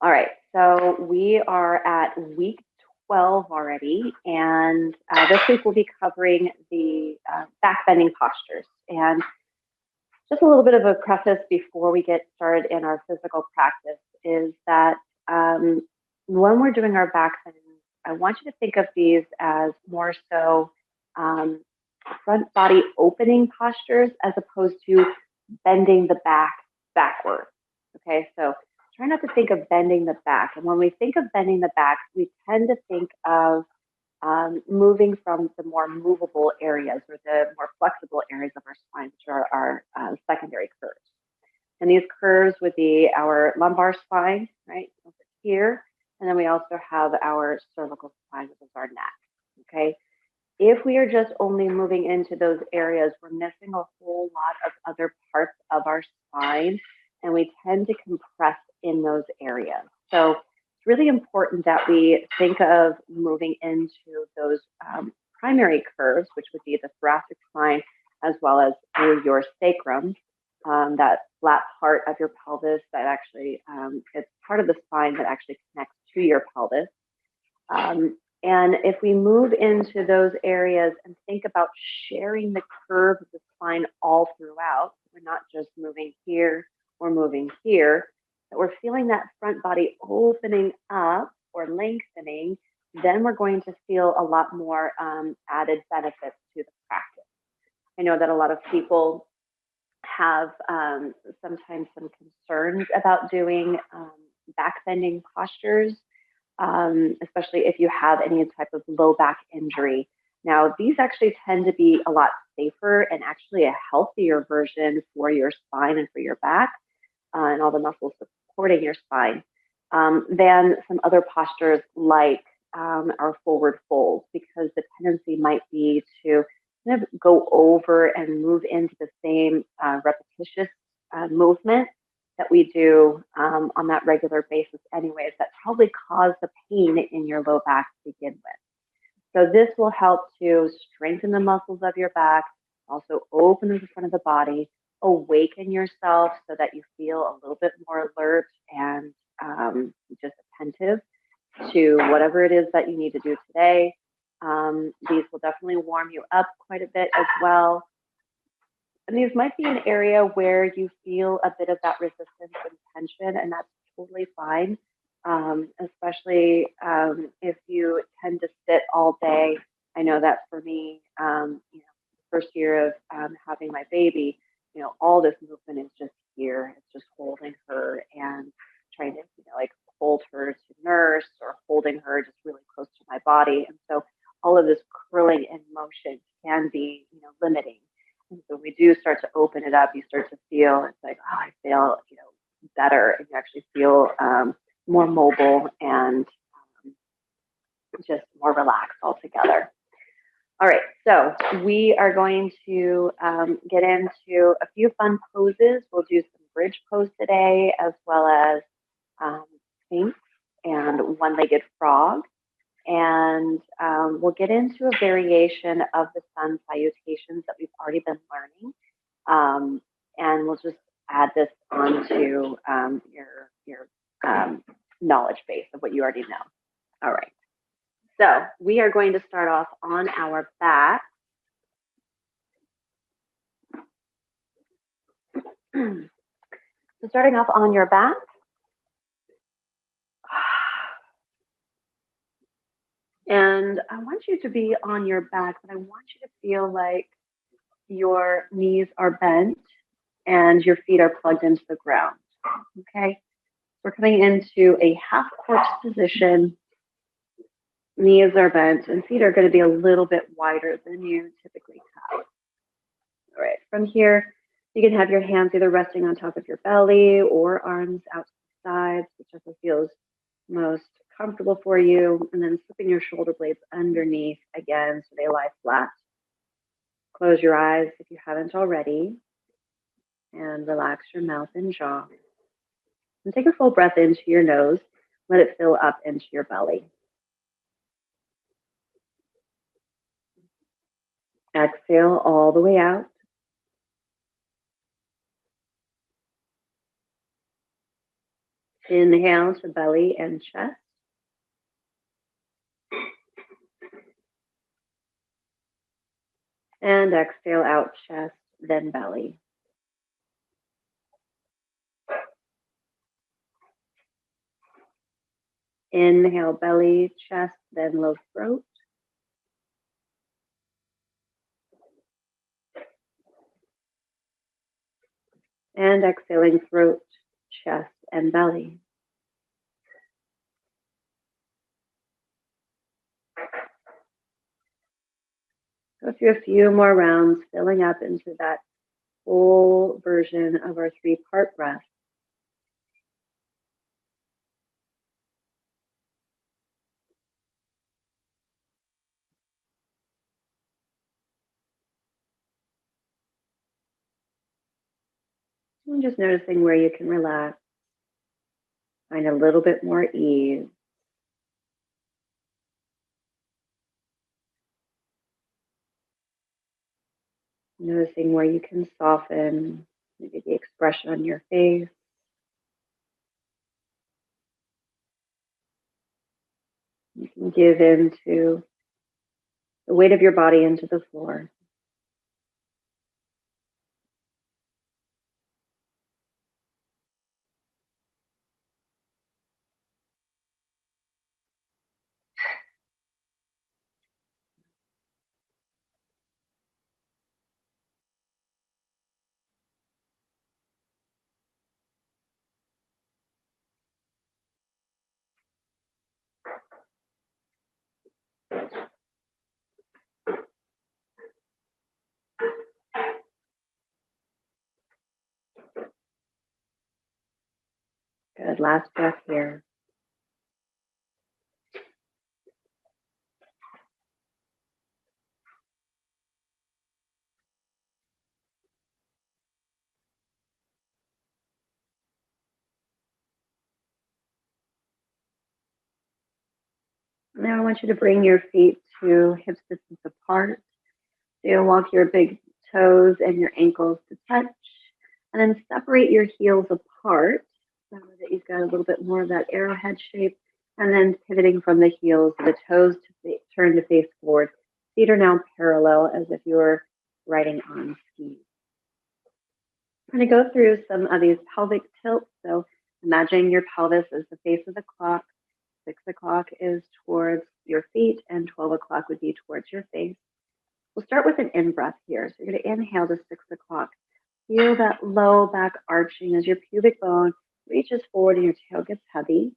All right, so we are at week 12 already, and this week we'll be covering the back bending postures. And just a little bit of a preface before we get started in our physical practice is that when we're doing our back bending, I want you to think of these as more so front body opening postures as opposed to bending the back backward. Okay, so try not to think of bending the back. And when we think of bending the back, we tend to think of moving from the more movable areas or the more flexible areas of our spine, which are our secondary curves. And these curves would be our lumbar spine, right, over here. And then we also have our cervical spine, which is our neck. Okay. If we are just only moving into those areas, we're missing a whole lot of other parts of our spine, and we tend to compress in those areas. So it's really important that we think of moving into those primary curves, which would be the thoracic spine, as well as through your sacrum, that flat part of your pelvis that actually, it's part of the spine that actually connects to your pelvis. And if we move into those areas and think about sharing the curve of the spine all throughout, we're not just moving here or moving here, that we're feeling that front body opening up or lengthening, then we're going to feel a lot more added benefits to the practice. I know that a lot of people have sometimes some concerns about doing back bending postures, especially if you have any type of low back injury. Now, these actually tend to be a lot safer and actually a healthier version for your spine and for your back and all the muscles supporting your spine than some other postures like our forward fold, because the tendency might be to kind of go over and move into the same repetitious movement that we do on that regular basis anyways, that probably cause the pain in your low back to begin with. So this will help to strengthen the muscles of your back, also open the front of the body, awaken yourself so that you feel a little bit more alert and just attentive to whatever it is that you need to do today. These will definitely warm you up quite a bit as well. And these might be an area where you feel a bit of that resistance and tension, and that's totally fine, especially if you tend to sit all day. I know that for me, the first year of having my baby, all this movement is just here. It's just holding her and trying to, like hold her to nurse or holding her just really close to my body. And so all of this curling in motion can be, limiting. And so we do start to open it up. You start to feel, it's like, oh, I feel, better. And you actually feel more mobile and just more relaxed altogether. All right, so we are going to get into a few fun poses. We'll do some bridge pose today, as well as sphinx and one-legged frog. And we'll get into a variation of the sun salutations that we've already been learning. And we'll just add this onto your knowledge base of what you already know. All right. So we are going to start off on our back. So starting off on your back. And I want you to be on your back, but I want you to feel like your knees are bent and your feet are plugged into the ground. Okay. We're coming into a half corpse position. Knees are bent and feet are going to be a little bit wider than you typically have. All right, from here, you can have your hands either resting on top of your belly or arms out to the sides, whichever feels most comfortable for you, and then slipping your shoulder blades underneath again so they lie flat. Close your eyes if you haven't already, and relax your mouth and jaw. And take a full breath into your nose. Let it fill up into your belly. Exhale all the way out. Inhale to belly and chest. And exhale out chest, then belly. Inhale, belly, chest, then low throat. And exhaling throat, chest, and belly. Go through a few more rounds, filling up into that full version of our 3-part breath. And just noticing where you can relax, find a little bit more ease. Noticing where you can soften, maybe the expression on your face. You can give into the weight of your body into the floor. Good, last breath here. Now I want you to bring your feet to hip distance apart. So you'll walk your big toes and your ankles to touch, and then separate your heels apart so that you've got a little bit more of that arrowhead shape, and then pivoting from the heels, the toes to turn to face forward. Feet are now parallel as if you're riding on skis. I'm going to go through some of these pelvic tilts. So imagine your pelvis is the face of the clock. 6 o'clock is towards your feet, and 12 o'clock would be towards your face. We'll start with an in-breath here. So you're going to inhale to 6 o'clock. Feel that low back arching as your pubic bone reaches forward and your tail gets heavy.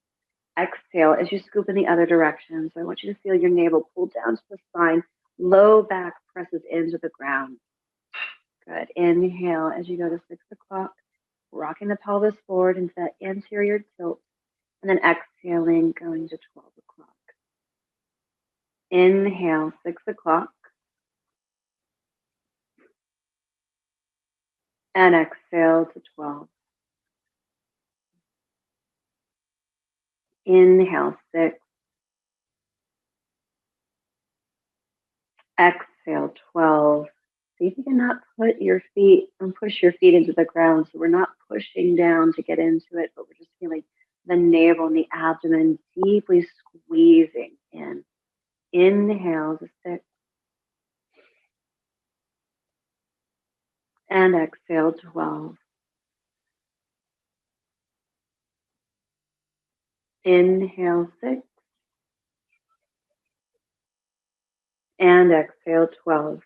Exhale as you scoop in the other direction. So I want you to feel your navel pull down to the spine. Low back presses into the ground. Good. Inhale as you go to 6 o'clock, rocking the pelvis forward into that anterior tilt. And then exhaling, going to 12 o'clock. Inhale, 6 o'clock. And exhale to 12. Inhale, 6. Exhale, 12. See if you cannot put your feet and push your feet into the ground. So we're not pushing down to get into it, but we're just feeling the navel and the abdomen deeply squeezing in. Inhale to 6. And exhale, 12. Inhale, 6. And exhale, 12.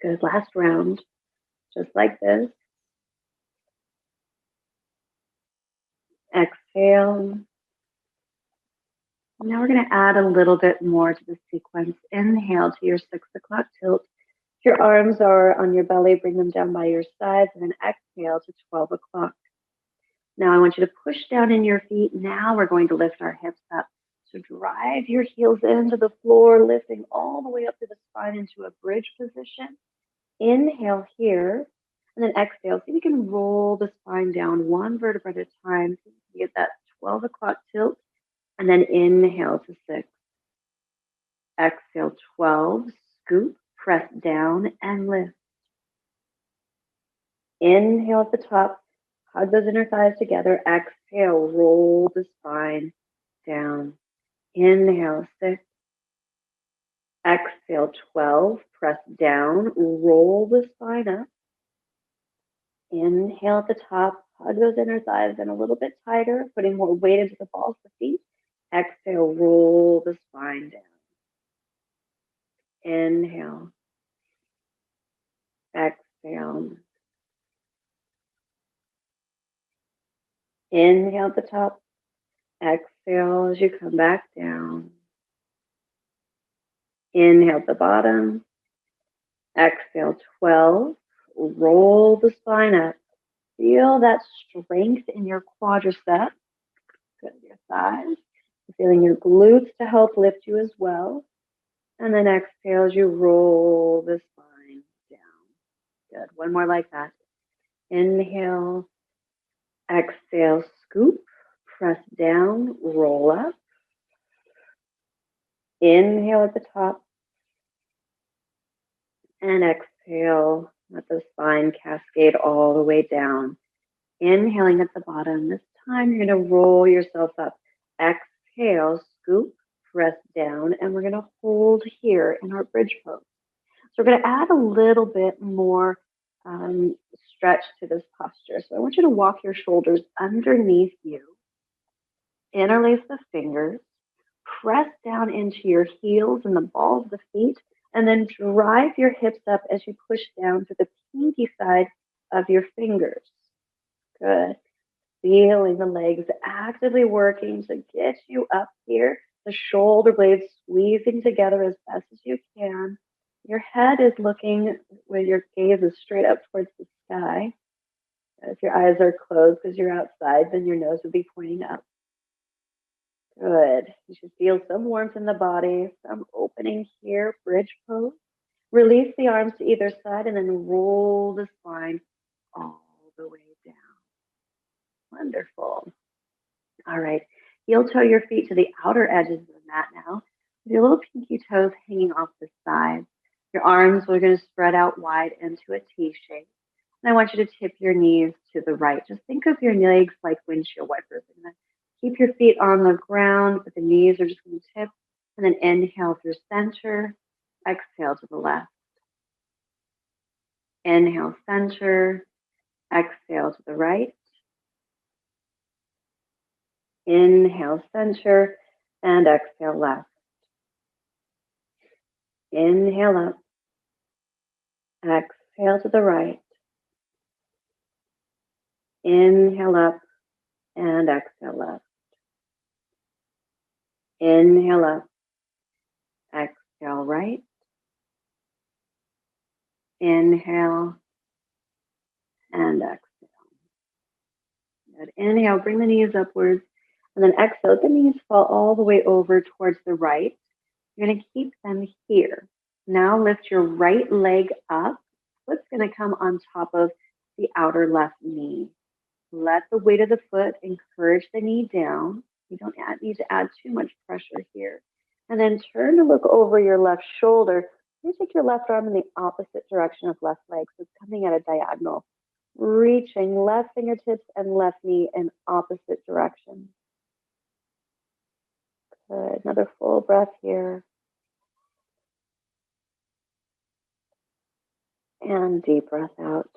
Good. Last round, just like this. Exhale. Now we're going to add a little bit more to the sequence. Inhale to your 6 o'clock tilt. If your arms are on your belly, bring them down by your sides, and then exhale to 12 o'clock. Now I want you to push down in your feet. Now we're going to lift our hips up. So drive your heels into the floor, lifting all the way up to the spine into a bridge position. Inhale here, and then exhale. See if you can roll the spine down one vertebra at a time. So you get that 12 o'clock tilt, and then inhale to 6. Exhale, 12. Scoop, press down, and lift. Inhale at the top. Hug those inner thighs together. Exhale, roll the spine down. Inhale, 6. Exhale, 12. Press down, roll the spine up. Inhale at the top, hug those inner thighs in a little bit tighter, putting more weight into the balls of the feet. Exhale, roll the spine down. Inhale. Exhale. Inhale at the top. Exhale as you come back down. Inhale at the bottom. Exhale, 12. Roll the spine up. Feel that strength in your quadriceps. Good, your thighs. Feeling your glutes to help lift you as well. And then exhale as you roll the spine down. Good. One more like that. Inhale. Exhale, scoop. Press down, roll up. Inhale at the top. And exhale, let the spine cascade all the way down. Inhaling at the bottom. This time you're going to roll yourself up. Exhale, scoop, press down, and we're going to hold here in our bridge pose. So we're going to add a little bit more stretch to this posture. So I want you to walk your shoulders underneath you. Interlace the fingers. Press down into your heels and the balls of the feet, and then drive your hips up as you push down to the pinky side of your fingers. Good. Feeling the legs actively working to get you up here. The shoulder blades squeezing together as best as you can. Your head is looking where your gaze is straight up towards the sky. If your eyes are closed because you're outside, then your nose would be pointing up. Good. You should feel some warmth in the body, some opening here, bridge pose. Release the arms to either side and then roll the spine all the way down. Wonderful. All right. Heel toe your feet to the outer edges of the mat now. With your little pinky toes hanging off the sides. Your arms are going to spread out wide into a T shape. And I want you to tip your knees to the right. Just think of your legs like windshield wipers. Keep your feet on the ground, but the knees are just going to tip. And then inhale through center. Exhale to the left. Inhale, center. Exhale to the right. Inhale, center. And exhale, left. Inhale up. Exhale to the right. Inhale up. And exhale left. Inhale up. Exhale right. Inhale and exhale. Good. Inhale, bring the knees upwards. And then exhale, let the knees fall all the way over towards the right. You're going to keep them here. Now lift your right leg up. Foot's going to come on top of the outer left knee. Let the weight of the foot encourage the knee down. You don't need to add too much pressure here. And then turn to look over your left shoulder. You take your left arm in the opposite direction of left leg. So it's coming at a diagonal. Reaching left fingertips and left knee in opposite directions. Good. Another full breath here. And deep breath out.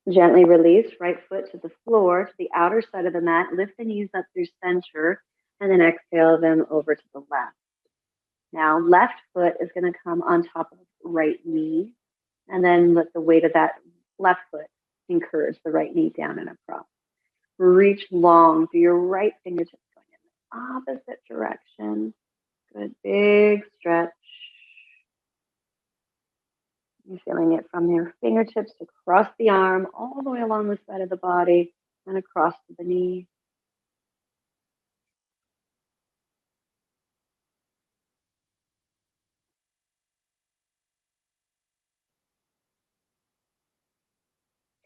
Gently release right foot to the floor, to the outer side of the mat. Lift the knees up through center, and then exhale them over to the left. Now, left foot is going to come on top of right knee, and then let the weight of that left foot encourage the right knee down and across. Reach long through your right fingertips going in the opposite direction. Good, big stretch. You're feeling it from your fingertips across the arm, all the way along the side of the body, and across to the knee.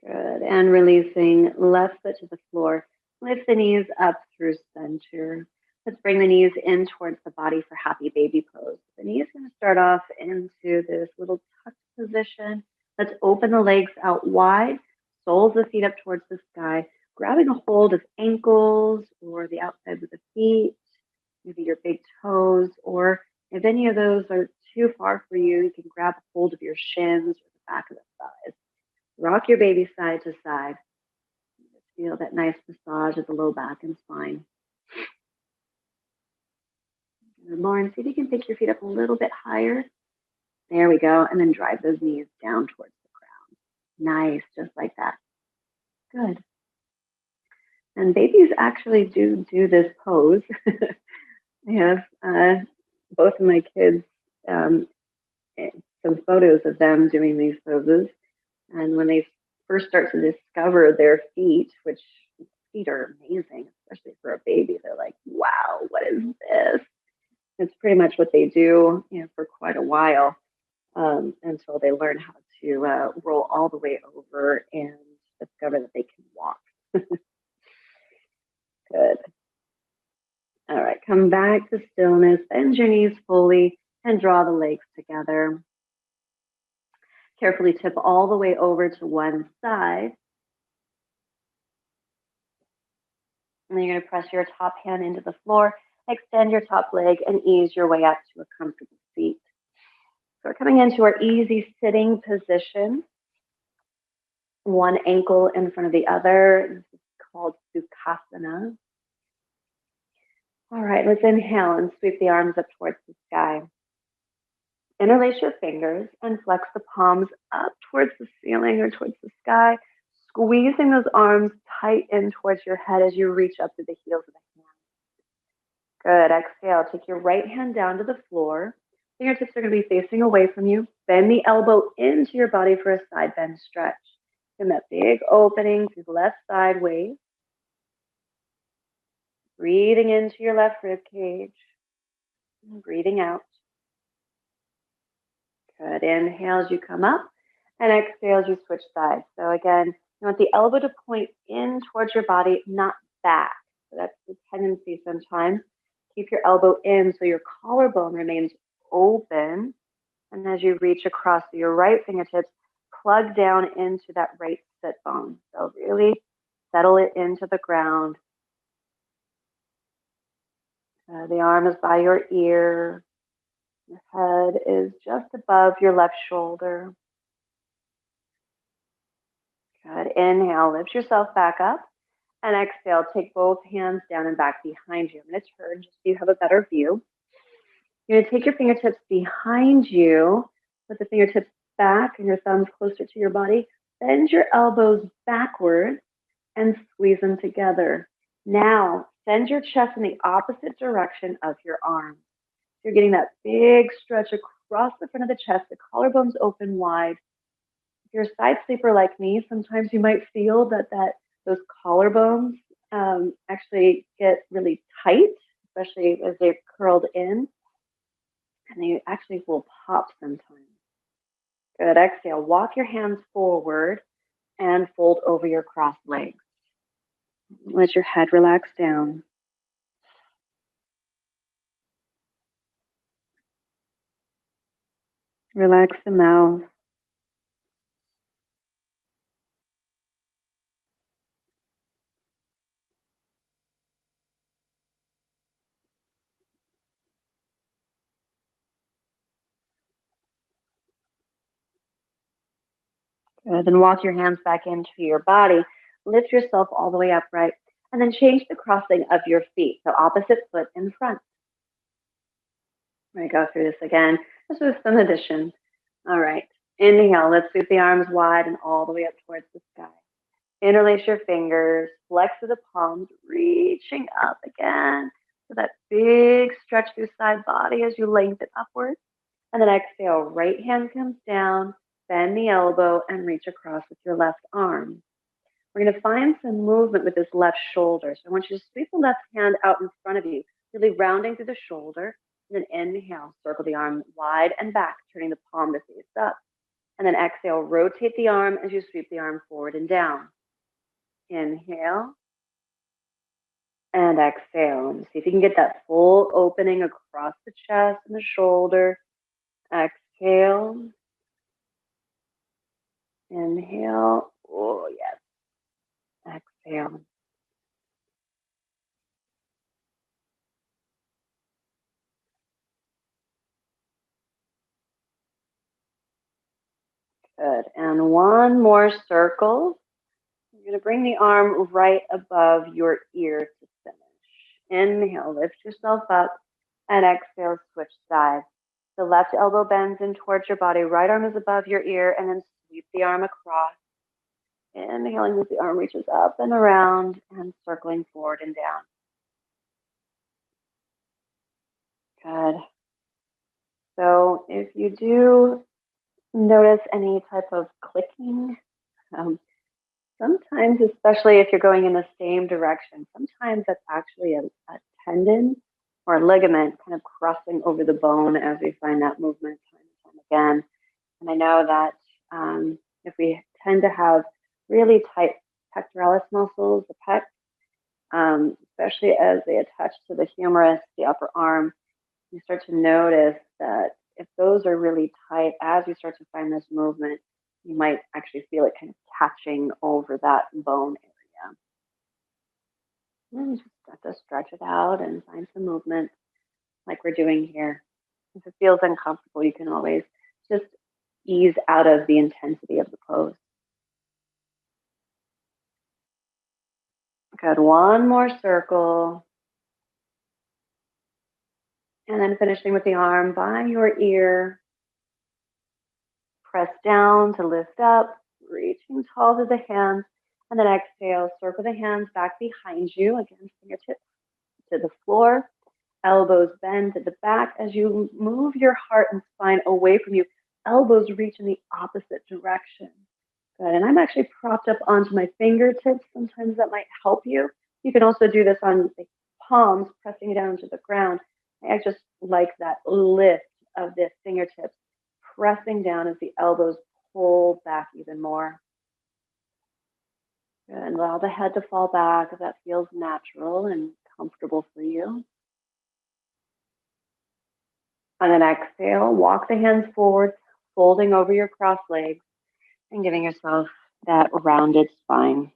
Good. And releasing left foot to the floor. Lift the knees up through center. Let's bring the knees in towards the body for happy baby pose. The knee is going to start off into this little tucked position. Let's open the legs out wide, soles of the feet up towards the sky, grabbing a hold of ankles or the outsides of the feet, maybe your big toes, or if any of those are too far for you, you can grab a hold of your shins or the back of the thighs. Rock your baby side to side. Just feel that nice massage of the low back and spine. And Lauren, see if you can pick your feet up a little bit higher. There we go. And then drive those knees down towards the ground. Nice, just like that. Good. And babies actually do this pose. I have both of my kids, some photos of them doing these poses. And when they first start to discover their feet, which feet are amazing, especially for a baby, they're like, wow, what is this? It's pretty much what they do, for quite a while until they learn how to roll all the way over and discover that they can walk. Good. All right, come back to stillness, bend your knees fully and draw the legs together. Carefully tip all the way over to one side. And then you're going to press your top hand into the floor, extend your top leg, and ease your way up to a comfortable seat. So we're coming into our easy sitting position. One ankle in front of the other. This is called Sukhasana. All right, let's inhale and sweep the arms up towards the sky. Interlace your fingers and flex the palms up towards the ceiling or towards the sky, squeezing those arms tight in towards your head as you reach up to the heels of the hands. Good. Exhale. Take your right hand down to the floor. Fingertips are going to be facing away from you. Bend the elbow into your body for a side bend stretch. In that big opening to the left sideways. Breathing into your left rib cage. And breathing out. Good. Inhale as you come up, and exhale as you switch sides. So again, you want the elbow to point in towards your body, not back. So that's the tendency sometimes. Keep your elbow in so your collarbone remains open. And as you reach across your right fingertips, plug down into that right sit bone. So really settle it into the ground. The arm is by your ear. Your head is just above your left shoulder. Good. Inhale, lift yourself back up. And exhale, take both hands down and back behind you. I'm going to turn just so you have a better view. You're going to take your fingertips behind you, put the fingertips back and your thumbs closer to your body. Bend your elbows backwards and squeeze them together. Now, send your chest in the opposite direction of your arms. You're getting that big stretch across the front of the chest, the collarbones open wide. If you're a side sleeper like me, sometimes you might feel that those collarbones actually get really tight, especially as they're curled in, and they actually will pop sometimes. Good. Exhale. Walk your hands forward and fold over your crossed legs. Let your head relax down. Relax the mouth. Good. Then walk your hands back into your body. Lift yourself all the way upright. And then change the crossing of your feet. So opposite foot in front. I'm going to go through this again. This was some addition. All right. Inhale. Let's sweep the arms wide and all the way up towards the sky. Interlace your fingers. Flex through the palms. Reaching up again. So that big stretch through side body as you lengthen upwards. And then exhale. Right hand comes down. Bend the elbow and reach across with your left arm. We're going to find some movement with this left shoulder. So I want you to sweep the left hand out in front of you, really rounding through the shoulder. And then inhale, circle the arm wide and back, turning the palm to face up. And then exhale, rotate the arm as you sweep the arm forward and down. Inhale. And exhale. And see if you can get that full opening across the chest and the shoulder. Exhale. Inhale. Oh, yes. Exhale. Good. And one more circle. You're going to bring the arm right above your ear to finish. Inhale, lift yourself up, and exhale, switch sides. The left elbow bends in towards your body, right arm is above your ear, and then sweep the arm across. Inhaling as the arm reaches up and around and circling forward and down. Good. So if you do notice any type of clicking, sometimes, especially if you're going in the same direction, sometimes that's actually a tendon or a ligament kind of crossing over the bone as we find that movement time and time again. And I know that if we tend to have really tight pectoralis muscles, the pec, especially as they attach to the humerus, the upper arm, you start to notice that if those are really tight, as you start to find this movement, you might actually feel it kind of catching over that bone area. And just start to stretch it out and find some movement like we're doing here. If it feels uncomfortable, you can always just ease out of the intensity of the pose. Good. One more circle. And then finishing with the arm by your ear. Press down to lift up, reaching tall to the hands. And then exhale, circle the hands back behind you. Again, fingertips to the floor. Elbows bend to the back. As you move your heart and spine away from you, elbows reach in the opposite direction. Good. And I'm actually propped up onto my fingertips. Sometimes that might help you. You can also do this on the palms, pressing down to the ground. I just like that lift of the fingertips, pressing down as the elbows pull back even more. Good. And allow the head to fall back if that feels natural and comfortable for you. On an exhale, walk the hands forward, folding over your cross legs and giving yourself that rounded spine.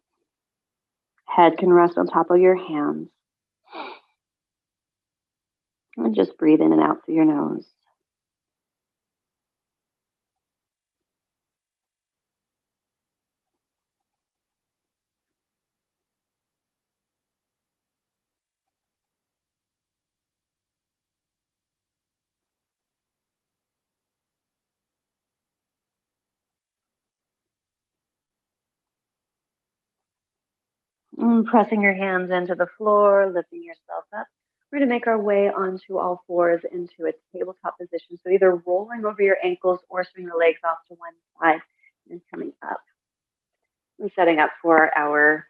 Head can rest on top of your hands. And just breathe in and out through your nose. And pressing your hands into the floor, lifting yourself up. We're going to make our way onto all fours into a tabletop position. So either rolling over your ankles or swing the legs off to one side and coming up. And setting up for our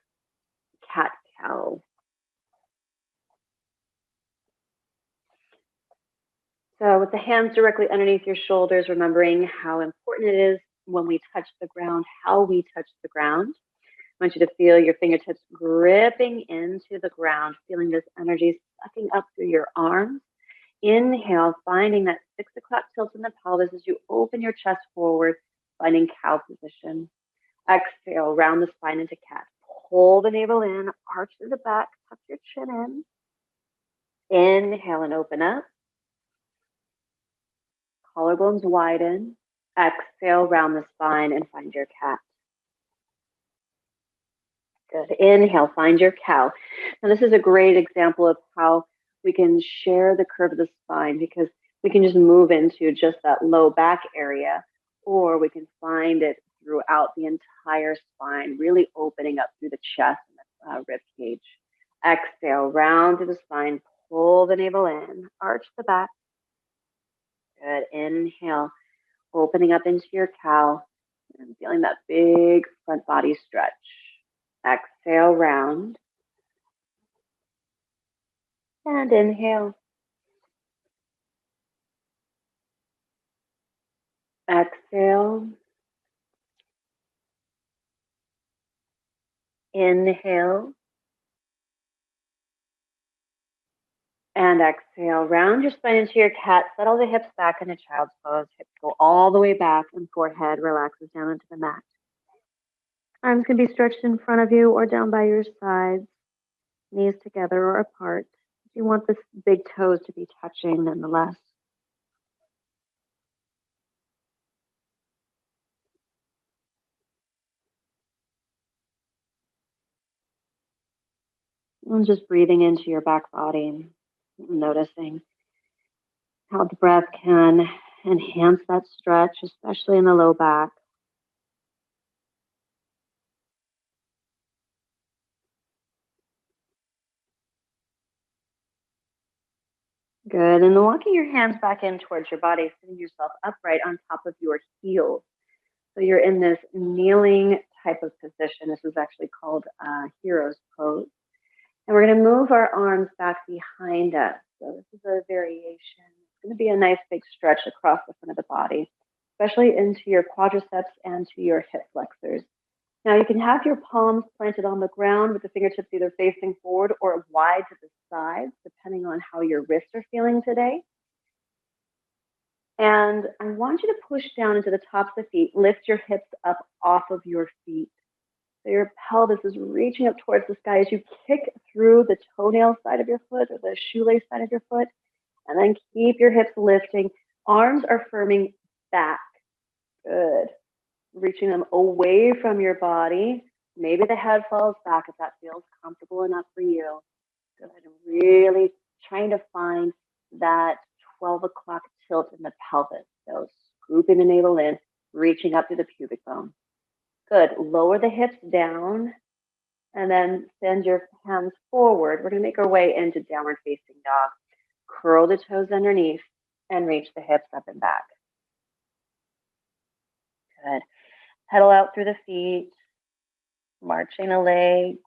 cat-cow. So with the hands directly underneath your shoulders, remembering how important it is when we touch the ground, how we touch the ground. I want you to feel your fingertips gripping into the ground, feeling this energy sucking up through your arms. Inhale, finding that 6 o'clock tilt in the pelvis as you open your chest forward, finding cow position. Exhale, round the spine into cat. Pull the navel in, arch to the back, tuck your chin in. Inhale and open up. Collarbones widen. Exhale, round the spine and find your cat. Good. Inhale, find your cow. Now this is a great example of how we can share the curve of the spine, because we can just move into just that low back area, or we can find it throughout the entire spine, really opening up through the chest and the rib cage. Exhale, round through the spine, pull the navel in, arch the back. Good. Inhale, opening up into your cow and feeling that big front body stretch. Exhale, round. And inhale. Exhale. Inhale. And exhale. Round your spine into your cat. Settle the hips back into child's pose. Hips go all the way back and forehead relaxes down into the mat. Arms can be stretched in front of you or down by your sides, knees together or apart. You want the big toes to be touching nonetheless. And just breathing into your back body, noticing how the breath can enhance that stretch, especially in the low back. Good. And then walking your hands back in towards your body, sitting yourself upright on top of your heels. So you're in this kneeling type of position. This is actually called hero's pose. And we're going to move our arms back behind us. So this is a variation. It's going to be a nice big stretch across the front of the body, especially into your quadriceps and to your hip flexors. Now you can have your palms planted on the ground with the fingertips either facing forward or wide to the sides, depending on how your wrists are feeling today. And I want you to push down into the tops of the feet, lift your hips up off of your feet. So your pelvis is reaching up towards the sky as you kick through the toenail side of your foot or the shoelace side of your foot, and then keep your hips lifting. Arms are firming back. Good. Reaching them away from your body. Maybe the head falls back if that feels comfortable enough for you. Good. And really trying to find that 12 o'clock tilt in the pelvis. So scooping the navel in, reaching up to the pubic bone. Good. Lower the hips down and then send your hands forward. We're going to make our way into downward facing dog. Curl the toes underneath and reach the hips up and back. Good. Pedal out through the feet, marching the legs,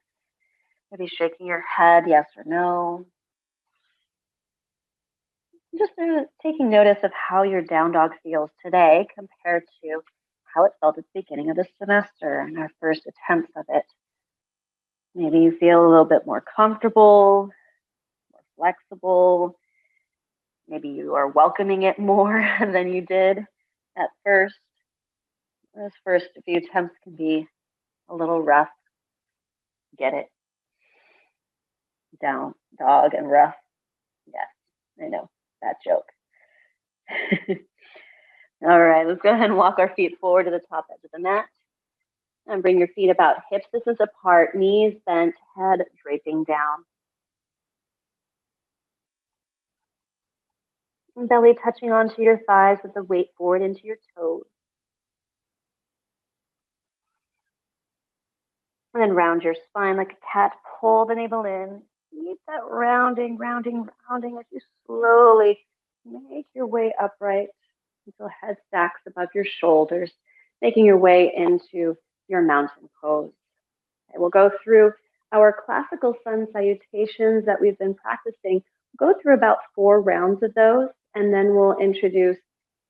maybe shaking your head, yes or no. Just taking notice of how your down dog feels today compared to how it felt at the beginning of the semester and our first attempts of it. Maybe you feel a little bit more comfortable, more flexible. Maybe you are welcoming it more than you did at first. Those first few attempts can be a little rough. Get it? Down dog and rough. Yes, I know that joke. All right, let's go ahead and walk our feet forward to the top edge of the mat. And bring your feet about hips distance apart, knees bent, head draping down. And belly touching onto your thighs with the weight forward into your toes. And then round your spine like a cat. Pull the navel in. Keep that rounding as you slowly make your way upright until head stacks above your shoulders, making your way into your mountain pose. Okay, we'll go through our classical sun salutations that we've been practicing. We'll go through about 4 rounds of those, and then we'll introduce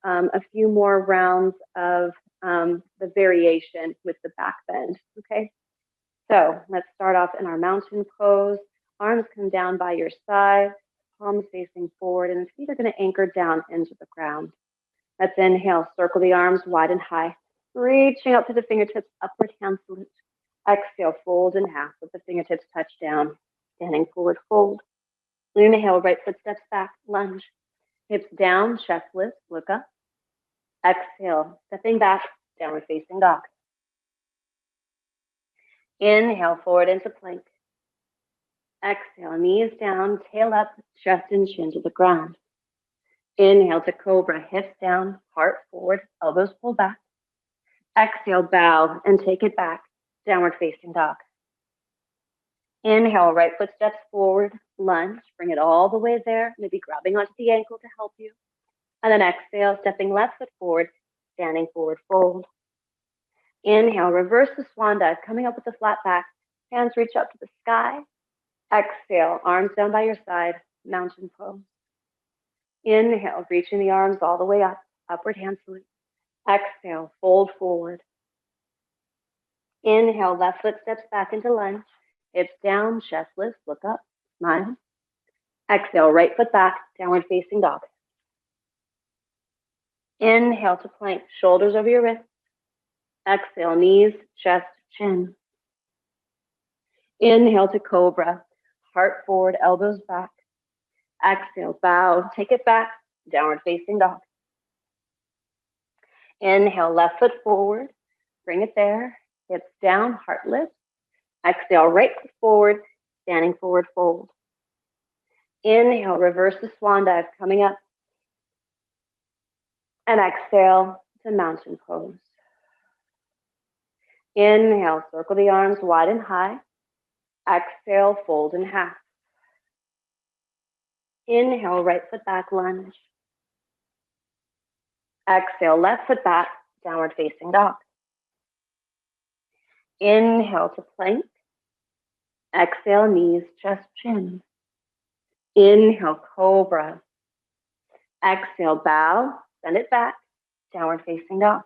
a few more rounds of the variation with the back bend, okay? So let's start off in our mountain pose. Arms come down by your side, palms facing forward, and the feet are going to anchor down into the ground. Let's inhale, circle the arms wide and high, reaching up to the fingertips, upward hand salute. Exhale, fold in half with the fingertips touch down, standing forward fold. Inhale, right foot steps back, lunge. Hips down, chest lift, look up. Exhale, stepping back, downward facing dog. Inhale, forward into plank. Exhale, knees down, tail up, chest and chin to the ground. Inhale to cobra, hips down, heart forward, elbows pull back. Exhale, bow and take it back, downward facing dog. Inhale, right foot steps forward, lunge, bring it all the way there, maybe grabbing onto the ankle to help you. And then exhale, stepping left foot forward, standing forward fold. Inhale, reverse the swan dive, coming up with the flat back, hands reach up to the sky. Exhale, arms down by your side, mountain pose. Inhale, reaching the arms all the way up, upward hand salute. Exhale, fold forward. Inhale, left foot steps back into lunge. Hips down, chest lift, look up, smile. Exhale, right foot back, downward facing dog. Inhale to plank, shoulders over your wrists. Exhale, knees, chest, chin. Inhale to cobra, heart forward, elbows back. Exhale, bow, take it back, downward facing dog. Inhale, left foot forward, bring it there, hips down, heart lift. Exhale, right foot forward, standing forward fold. Inhale, reverse the swan dive, coming up. And exhale to mountain pose. Inhale, circle the arms wide and high. Exhale, fold in half. Inhale, right foot back, lunge. Exhale, left foot back, downward facing dog. Inhale to plank. Exhale, knees, chest, chin. Inhale, cobra. Exhale, bow, send it back, downward facing dog.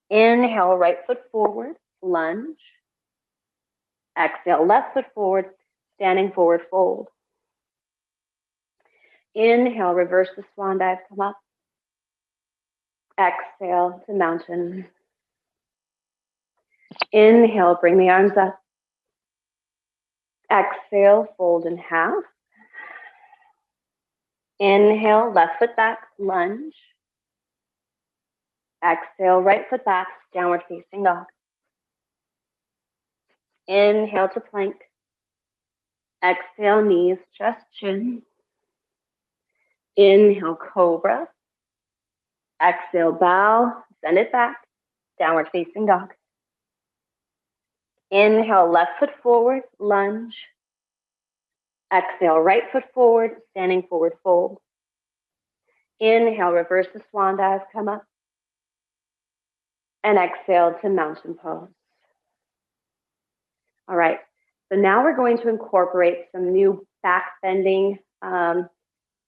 Inhale, right foot forward, lunge. Exhale, left foot forward, standing forward fold. Inhale, reverse the swan dive, come up. Exhale to mountain. Inhale, bring the arms up. Exhale, fold in half. Inhale, left foot back, lunge. Exhale, right foot back, downward facing dog. Inhale to plank. Exhale, knees, chest, chin. Inhale, cobra. Exhale, bow, send it back, downward facing dog. Inhale, left foot forward, lunge. Exhale, right foot forward, standing forward fold. Inhale, reverse the swan dive, come up. And exhale to mountain pose. All right, so now we're going to incorporate some new back bending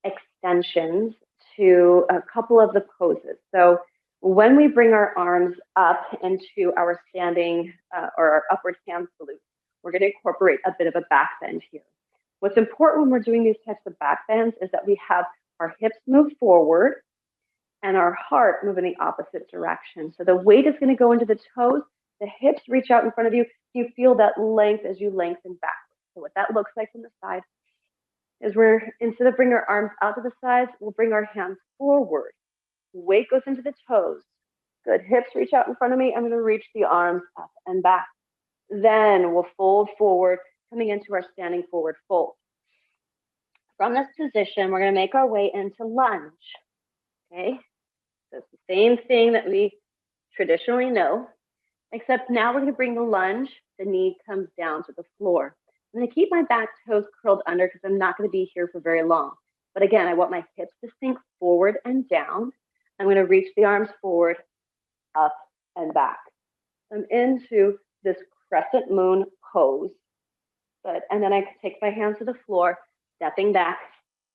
extensions to a couple of the poses. So when we bring our arms up into our standing or our upward hand salute, we're going to incorporate a bit of a back bend here. What's important when we're doing these types of back bends is that we have our hips move forward and our heart move in the opposite direction. So the weight is going to go into the toes, the hips reach out in front of you. You feel that length as you lengthen backwards. So what that looks like from the side is instead of bringing our arms out to the sides, we'll bring our hands forward. Weight goes into the toes. Good, hips reach out in front of me. I'm gonna reach the arms up and back. Then we'll fold forward, coming into our standing forward fold. From this position, we're gonna make our way into lunge, okay? So it's the same thing that we traditionally know, except now we're gonna bring the lunge, the knee comes down to the floor. I'm gonna keep my back toes curled under because I'm not gonna be here for very long. But again, I want my hips to sink forward and down. I'm gonna reach the arms forward, up and back. I'm into this crescent moon pose. Good, and then I take my hands to the floor, stepping back,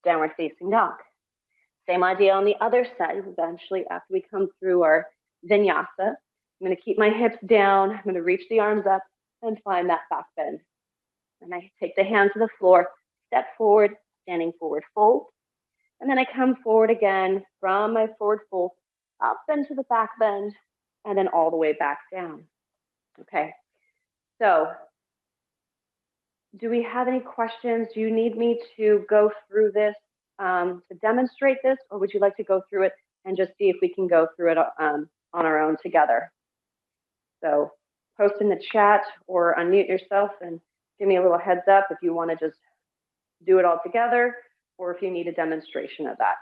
downward facing dog. Same idea on the other side. Eventually, after we come through our vinyasa, I'm gonna keep my hips down. I'm gonna reach the arms up and find that back bend. And I take the hands to the floor, step forward, standing forward fold. And then I come forward again from my forward fold, up into the back bend, and then all the way back down. Okay, so do we have any questions? Do you need me to go through this to demonstrate this, or would you like to go through it and just see if we can go through it on our own together? So post in the chat or unmute yourself and give me a little heads up if you want to just do it all together or if you need a demonstration of that.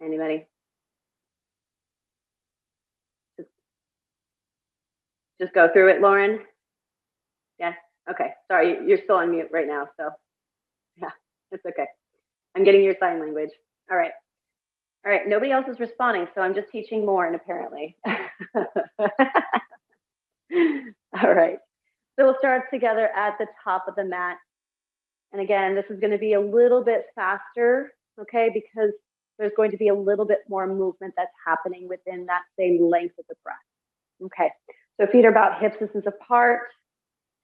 Anybody? Just go through it, Lauren? Yeah, okay. Sorry, you're still on mute right now, so yeah, it's okay. I'm getting your sign language. All right. All right, nobody else is responding, so I'm just teaching more, and apparently. All right, so we'll start together at the top of the mat. And again, this is gonna be a little bit faster, okay, because there's going to be a little bit more movement that's happening within that same length of the breath. Okay, so feet are about hip distance apart,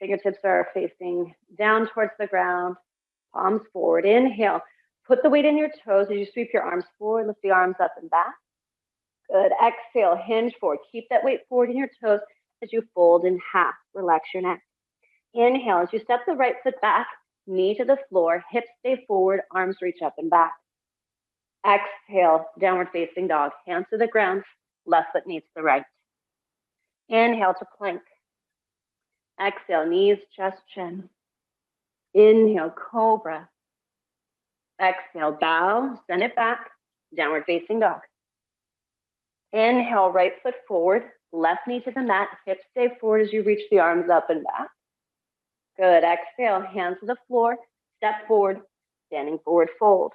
fingertips are facing down towards the ground, palms forward. Inhale, put the weight in your toes as you sweep your arms forward, lift the arms up and back. Good, exhale, hinge forward. Keep that weight forward in your toes as you fold in half, relax your neck. Inhale, as you step the right foot back, knee to the floor, hips stay forward, arms reach up and back. Exhale, downward facing dog, hands to the ground, left foot meets the right. Inhale to plank. Exhale, knees, chest, chin. Inhale, cobra. Exhale, bow, send it back, downward facing dog. Inhale, right foot forward, left knee to the mat, hips stay forward as you reach the arms up and back. Good, exhale, hands to the floor, step forward, standing forward, fold.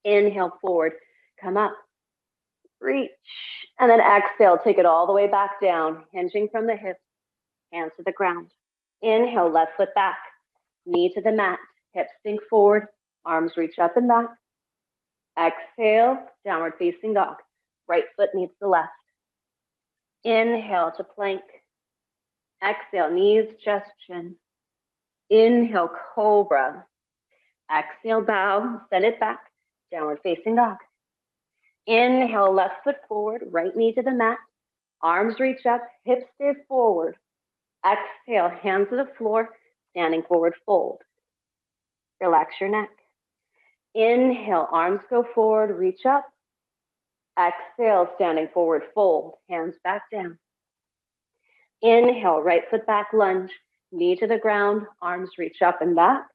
Inhale, forward, come up, reach, and then exhale, take it all the way back down, hinging from the hips, hands to the ground. Inhale, left foot back, knee to the mat, hips sink forward, arms reach up and back. Exhale, downward facing dog. Right foot meets the left. Inhale to plank. Exhale, knees, chest, chin. Inhale, cobra. Exhale, bow, send it back, downward facing dog. Inhale, left foot forward, right knee to the mat. Arms reach up, hips stay forward. Exhale, hands to the floor, standing forward, fold. Relax your neck. Inhale, arms go forward, reach up. Exhale, standing forward, fold, hands back down. Inhale, right foot back, lunge, knee to the ground, arms reach up and back.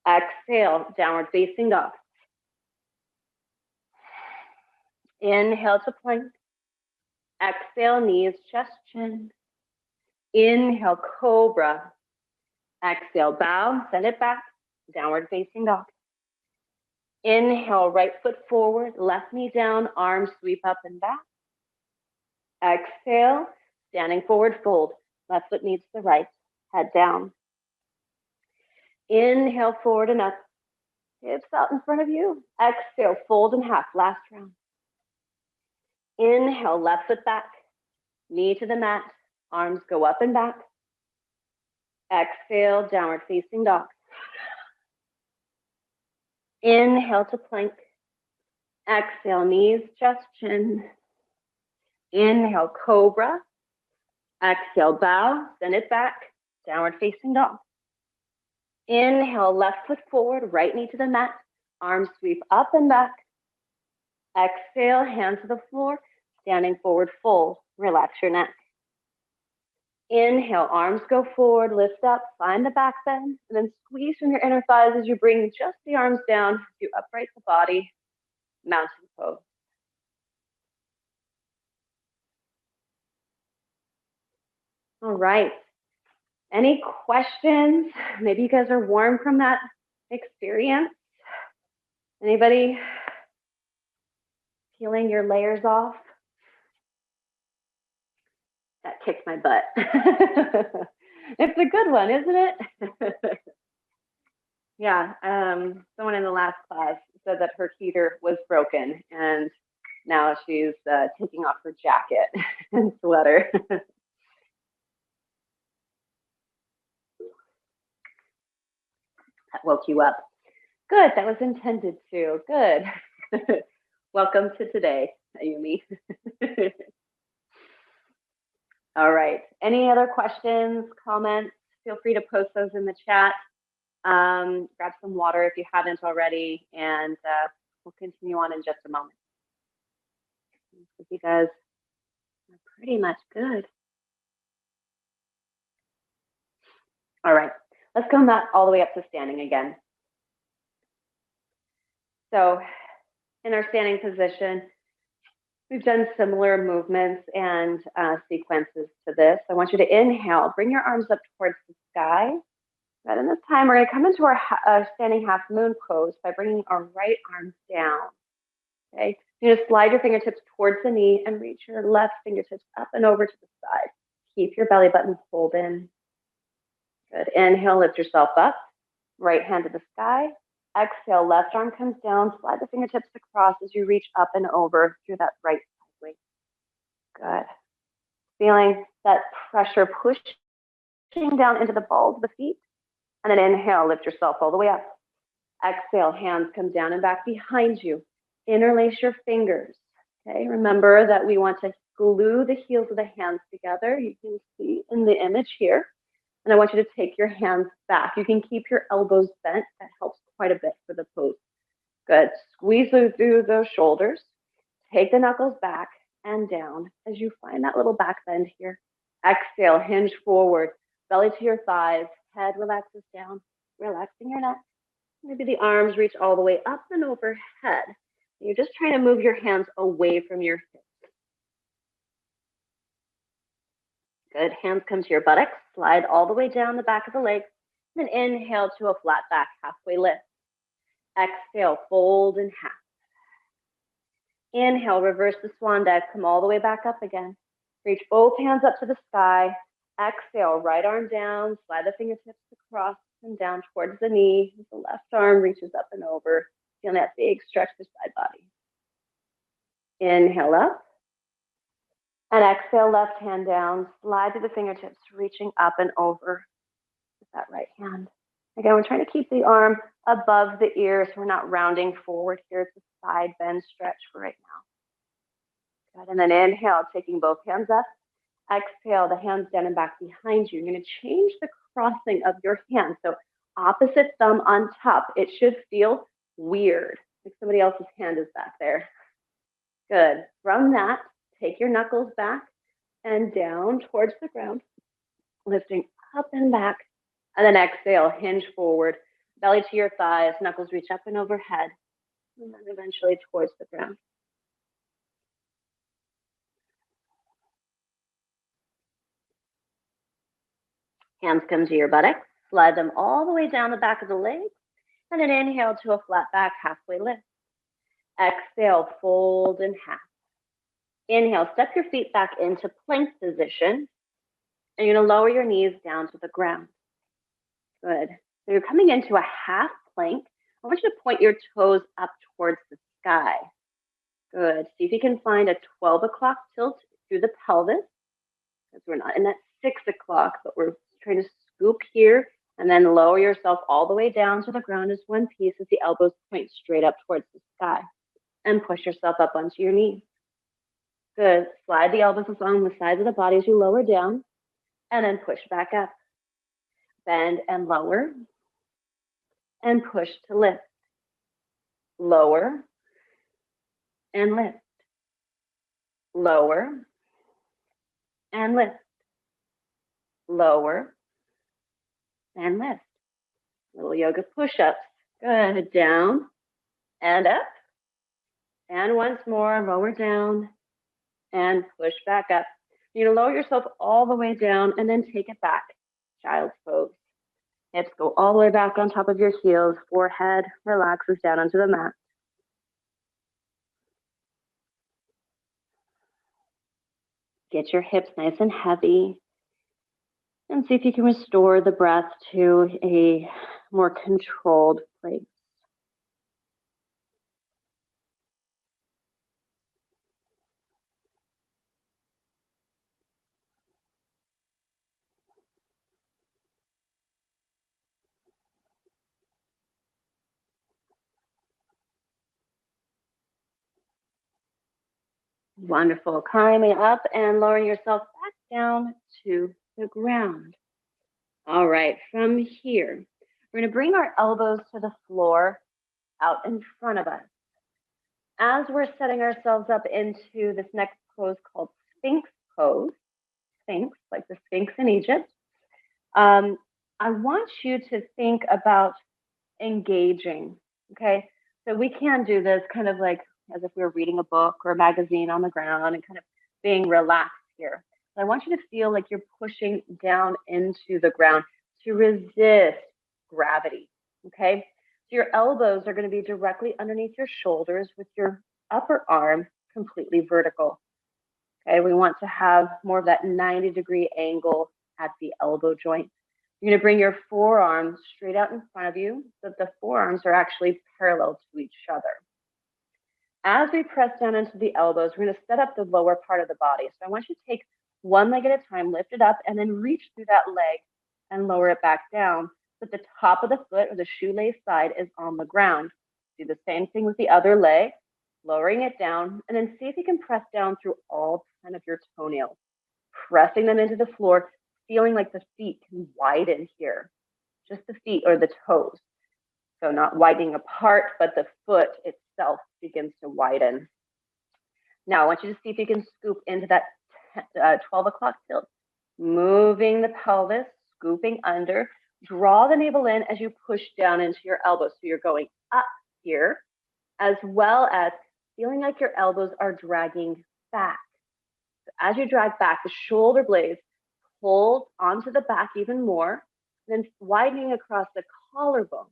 Exhale, downward facing dog. Inhale to plank. Exhale, knees, chest, chin. Inhale, cobra. Exhale, bow, send it back, downward facing dog. Inhale, right foot forward, left knee down, arms sweep up and back. Exhale, standing forward, fold. Left foot meets the right, head down. Inhale, forward and up. Hips out in front of you. Exhale, fold in half, last round. Inhale, left foot back, knee to the mat, arms go up and back. Exhale, downward facing dog. Inhale to plank. Exhale, knees, chest, chin. Inhale, cobra. Exhale, bow, send it back, downward facing dog. Inhale, left foot forward, right knee to the mat, arms sweep up and back. Exhale, hands to the floor, standing forward, fold, relax your neck. Inhale, arms go forward, lift up, find the back bend, and then squeeze from your inner thighs as you bring just the arms down, you upright the body, mountain pose. All right. Any questions? Maybe you guys are warm from that experience. Anybody peeling your layers off? That kicked my butt. It's a good one, isn't it? Yeah, someone in the last class said that her heater was broken, and now she's taking off her jacket and sweater. That woke you up. Good, that was intended to. Good. Welcome to today, Ayumi. All right, any other questions, comments? Feel free to post those in the chat. Grab some water if you haven't already, and we'll continue on in just a moment. You guys are pretty much good. All right, let's go all the way up to standing again. So in our standing position, we've done similar movements and sequences to this. I want you to inhale, bring your arms up towards the sky. But in this time, we're going to come into our standing half moon pose by bringing our right arm down. Okay, you're going to slide your fingertips towards the knee and reach your left fingertips up and over to the side. Keep your belly button pulled in. Good. Inhale, lift yourself up. Right hand to the sky. Exhale, left arm comes down. Slide the fingertips across as you reach up and over through that right side weight. Good. Feeling that pressure pushing down into the balls of the feet And then inhale, lift yourself all the way up. Exhale, hands come down and back behind you. Interlace your fingers. Okay, remember that we want to glue the heels of the hands together. You can see in the image here. And I want you to take your hands back. You can keep your elbows bent. That helps quite a bit for the pose. Good. Squeeze through those shoulders. Take the knuckles back and down as you find that little back bend here. Exhale, hinge forward, belly to your thighs, head relaxes down, relaxing your neck. Maybe the arms reach all the way up and overhead. You're just trying to move your hands away from your hips. Good. Hands come to your buttocks. Slide all the way down the back of the legs. Then inhale to a flat back, halfway lift. Exhale, fold in half. Inhale, reverse the swan dive. Come all the way back up again. Reach both hands up to the sky. Exhale, right arm down. Slide the fingertips across and down towards the knee. The left arm reaches up and over. Feeling that big stretch to side body. Inhale up. And exhale, left hand down. Slide to the fingertips, reaching up and over with that right hand. Again, we're trying to keep the arm above the ear so we're not rounding forward here. It's a side bend stretch for right now. Good. And then inhale, taking both hands up. Exhale, the hands down and back behind you. You're going to change the crossing of your hands. So opposite thumb on top. It should feel weird, like somebody else's hand is back there. Good. From that, take your knuckles back and down towards the ground, lifting up and back. And then exhale, hinge forward, belly to your thighs, knuckles reach up and overhead, and then eventually towards the ground. Hands come to your buttocks, slide them all the way down the back of the legs, and then inhale to a flat back, halfway lift. Exhale, fold in half. Inhale, step your feet back into plank position, and you're going to lower your knees down to the ground. Good. So you're coming into a half plank. I want you to point your toes up towards the sky. Good. See if you can find a 12 o'clock tilt through the pelvis, because we're not in that 6 o'clock, but we're trying to scoop here and then lower yourself all the way down to the ground as one piece as the elbows point straight up towards the sky. And push yourself up onto your knees. Good. Slide the elbows along the sides of the body as you lower down, and then push back up. Bend and lower, and push to lift. Lower, and lift. Lower, and lift. Lower, and lift. Little yoga push-ups. Good. Down, and up. And once more, lower down, and push back up. You're going to lower yourself all the way down, and then take it back. Child's pose. Hips go all the way back on top of your heels. Forehead relaxes down onto the mat. Get your hips nice and heavy. And see if you can restore the breath to a more controlled place. Wonderful. Climbing up and lowering yourself back down to the ground. All right, from here, we're going to bring our elbows to the floor out in front of us. As we're setting ourselves up into this next pose called sphinx pose, sphinx, like the sphinx in Egypt, I want you to think about engaging, okay? So we can do this kind of like as if we were reading a book or a magazine on the ground and kind of being relaxed here. So I want you to feel like you're pushing down into the ground to resist gravity, okay? So your elbows are going to be directly underneath your shoulders with your upper arm completely vertical, okay? We want to have more of that 90-degree angle at the elbow joint. You're going to bring your forearms straight out in front of you so that the forearms are actually parallel to each other. As we press down into the elbows, we're going to set up the lower part of the body. So I want you to take one leg at a time, lift it up, and then reach through that leg and lower it back down but the top of the foot or the shoelace side is on the ground. Do the same thing with the other leg, lowering it down, and then see if you can press down through all 10 of your toenails, pressing them into the floor, feeling like the feet can widen here, just the feet or the toes. So not widening apart, but the foot itself begins to widen. Now, I want you to see if you can scoop into that 12 o'clock tilt, moving the pelvis, scooping under, draw the navel in as you push down into your elbows. So you're going up here, as well as feeling like your elbows are dragging back. So as you drag back, the shoulder blades pull onto the back even more, and then widening across the collarbone.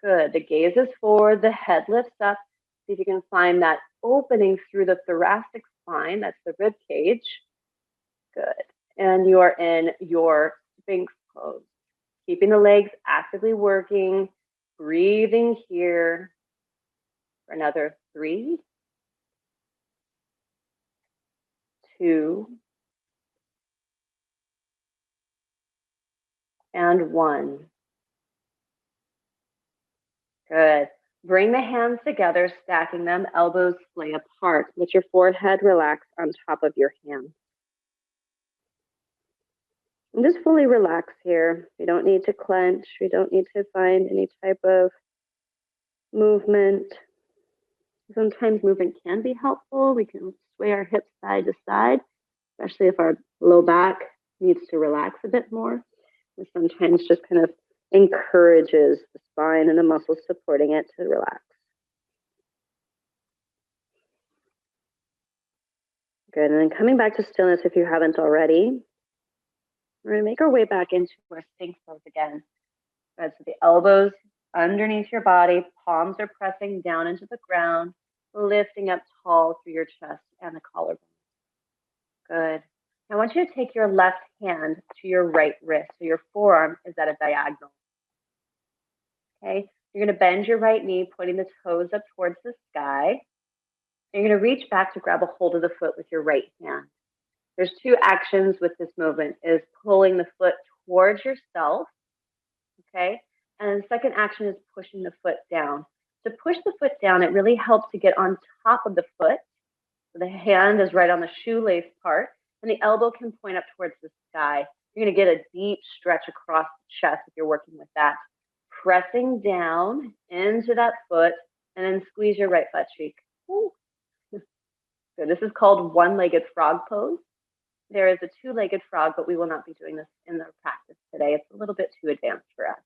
Good. The gaze is forward, the head lifts up. See if you can find that opening through the thoracic spine. That's the rib cage. Good. And you are in your sphinx pose. Keeping the legs actively working, breathing here for another 3, 2, and 1. Good. Bring the hands together, stacking them, elbows splay apart. Let your forehead relax on top of your hands. And just fully relax here. We don't need to clench. We don't need to find any type of movement. Sometimes movement can be helpful. We can sway our hips side to side, especially if our low back needs to relax a bit more. And sometimes just kind of encourages the spine and the muscles supporting it to relax. Good, and then coming back to stillness if you haven't already. We're gonna make our way back into our sphinx pose again. Good, so the elbows underneath your body, palms are pressing down into the ground, lifting up tall through your chest and the collarbone. Good. Now I want you to take your left hand to your right wrist, so your forearm is at a diagonal. Okay, you're gonna bend your right knee, pointing the toes up towards the sky. You're gonna reach back to grab a hold of the foot with your right hand. There's 2 actions with this movement, is pulling the foot towards yourself, okay? And the second action is pushing the foot down. To push the foot down, it really helps to get on top of the foot. So the hand is right on the shoelace part, and the elbow can point up towards the sky. You're gonna get a deep stretch across the chest if you're working with that. Pressing down into that foot, and then squeeze your right butt cheek. Ooh. So this is called one-legged frog pose. There is a 2-legged frog, but we will not be doing this in the practice today. It's a little bit too advanced for us.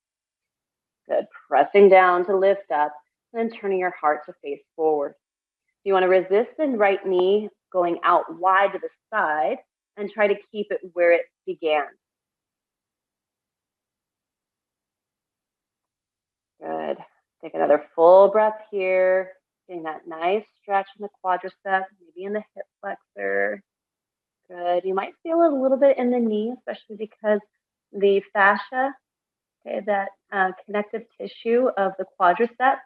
Good. Pressing down to lift up, and then turning your heart to face forward. You want to resist the right knee going out wide to the side and try to keep it where it began. Good. Take another full breath here. Getting that nice stretch in the quadricep, maybe in the hip flexor. Good. You might feel it a little bit in the knee, especially because the fascia, okay, that connective tissue of the quadricep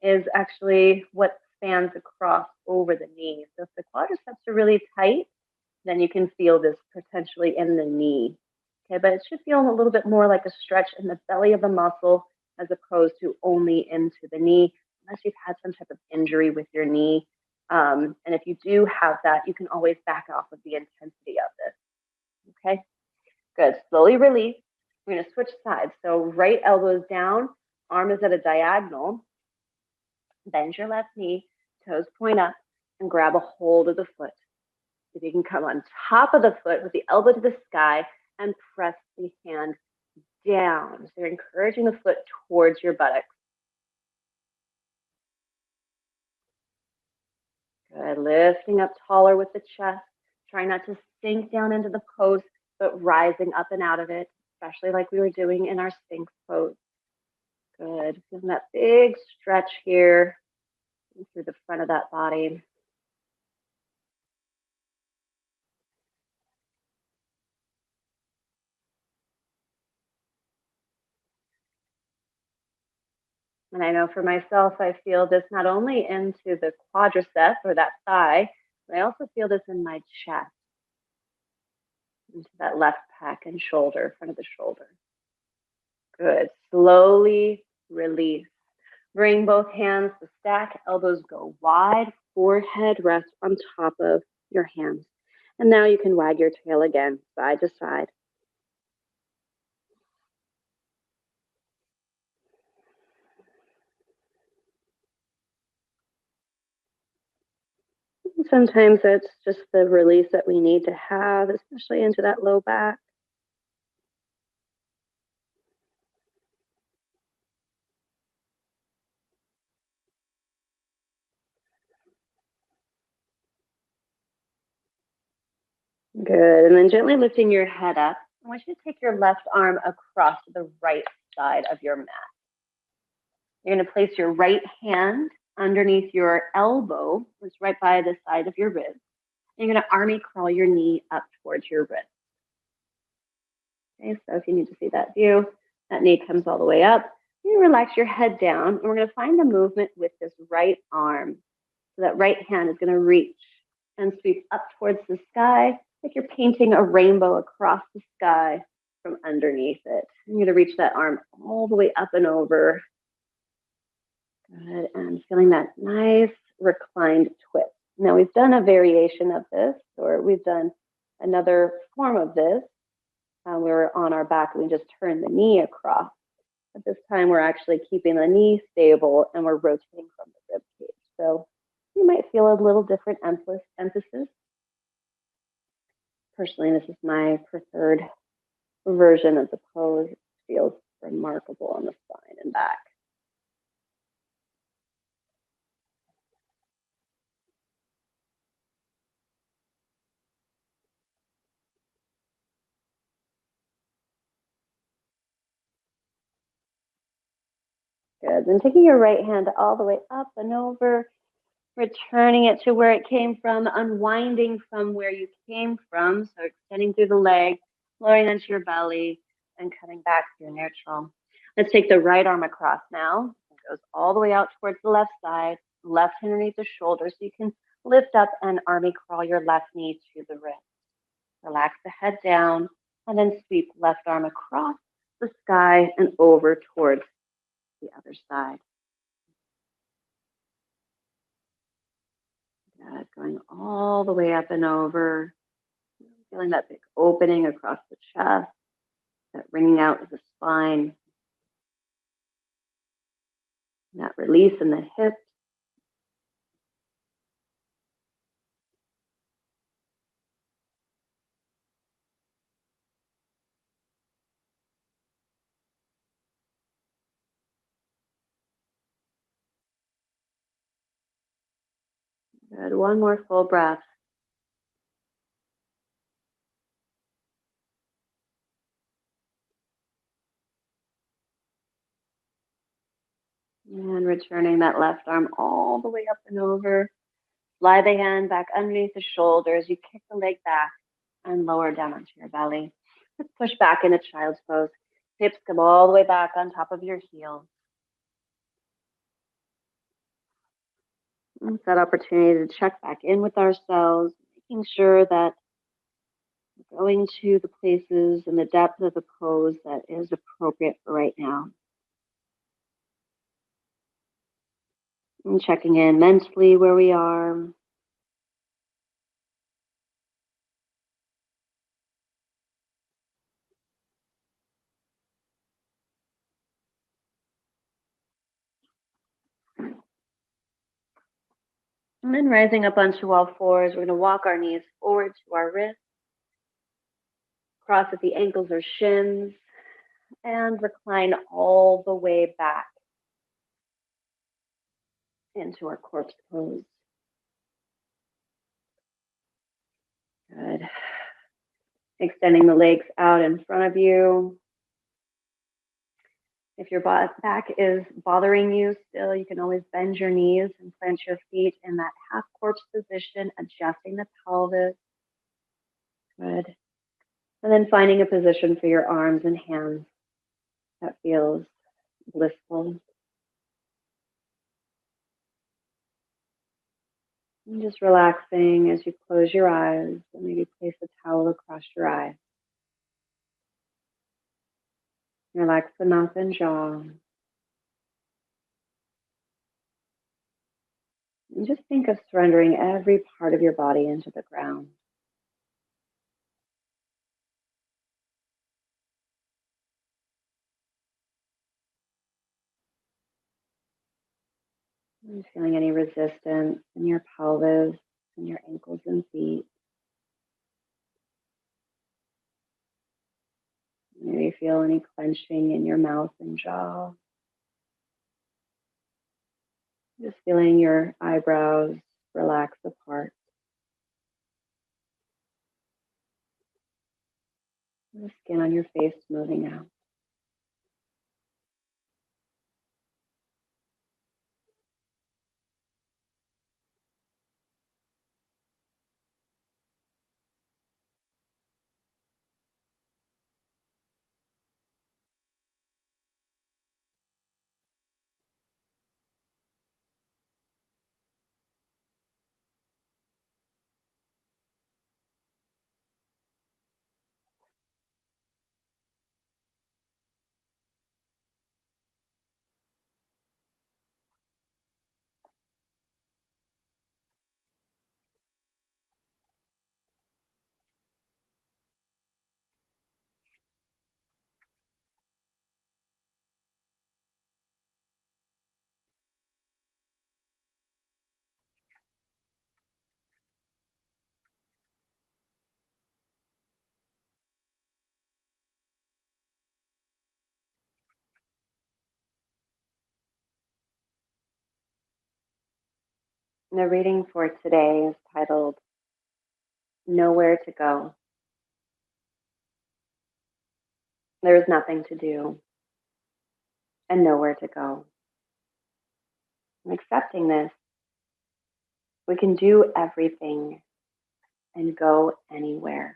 is actually what spans across over the knee. So if the quadriceps are really tight, then you can feel this potentially in the knee. Okay, but it should feel a little bit more like a stretch in the belly of the muscle as opposed to only into the knee, unless you've had some type of injury with your knee. And if you do have that, you can always back off of the intensity of this. Okay, good. Slowly release. We're going to switch sides. So right elbow is down, arm is at a diagonal. Bend your left knee, toes point up, and grab a hold of the foot. If you can come on top of the foot with the elbow to the sky and press the hand down. So you're encouraging the foot towards your buttocks. Good. Lifting up taller with the chest. Trying not to sink down into the pose, but rising up and out of it, especially like we were doing in our sphinx pose. Good. Feeling that big stretch here through the front of that body. And I know for myself, I feel this not only into the quadricep or that thigh, but I also feel this in my chest, into that left pec and shoulder, front of the shoulder. Good. Slowly release. Bring both hands to stack, elbows go wide, forehead rests on top of your hands. And now you can wag your tail again, side to side. Sometimes it's just the release that we need to have, especially into that low back. Good. And then gently lifting your head up. I want you to take your left arm across to the right side of your mat. You're going to place your right hand underneath your elbow, which is right by the side of your rib. And you're going to army crawl your knee up towards your wrist. Okay, so if you need to see that view, that knee comes all the way up. You relax your head down, and we're going to find the movement with this right arm. So that right hand is going to reach and sweep up towards the sky, like you're painting a rainbow across the sky from underneath it. You're going to reach that arm all the way up and over. Good, and feeling that nice reclined twist. Now we've done a variation of this, or we've done another form of this. We were on our back and we just turned the knee across. At this time, we're actually keeping the knee stable and we're rotating from the rib cage. So you might feel a little different emphasis. Personally, this is my preferred version of the pose. It feels remarkable on the spine and back. Good. Then taking your right hand all the way up and over, returning it to where it came from, unwinding from where you came from. So extending through the leg, lowering into your belly, and coming back to your neutral. Let's take the right arm across now. It goes all the way out towards the left side, left hand underneath the shoulder, so you can lift up and army crawl your left knee to the wrist. Relax the head down, and then sweep left arm across the sky and over towards the other side. Good. Going all the way up and over, feeling that big opening across the chest, that ringing out of the spine, that release in the hips. Good. One more full breath. And returning that left arm all the way up and over. Slide the hand back underneath the shoulders. You kick the leg back and lower down onto your belly. Let's push back into child's pose. Hips come all the way back on top of your heels. It's that opportunity to check back in with ourselves, making sure that we're going to the places and the depth of the pose that is appropriate for right now. And checking in mentally where we are. And then rising up onto all fours, we're going to walk our knees forward to our wrists, cross at the ankles or shins, and recline all the way back into our corpse pose. Good. Extending the legs out in front of you. If your back is bothering you still, you can always bend your knees and plant your feet in that half corpse position, adjusting the pelvis. Good. And then finding a position for your arms and hands that feels blissful. And just relaxing as you close your eyes and maybe place a towel across your eyes. Relax the mouth and jaw. And just think of surrendering every part of your body into the ground. And feeling any resistance in your pelvis and your ankles and feet. Maybe feel any clenching in your mouth and jaw. Just feeling your eyebrows relax apart. And the skin on your face moving out. And the reading for today is titled Nowhere to Go. There is nothing to do and nowhere to go. And accepting this, we can do everything and go anywhere.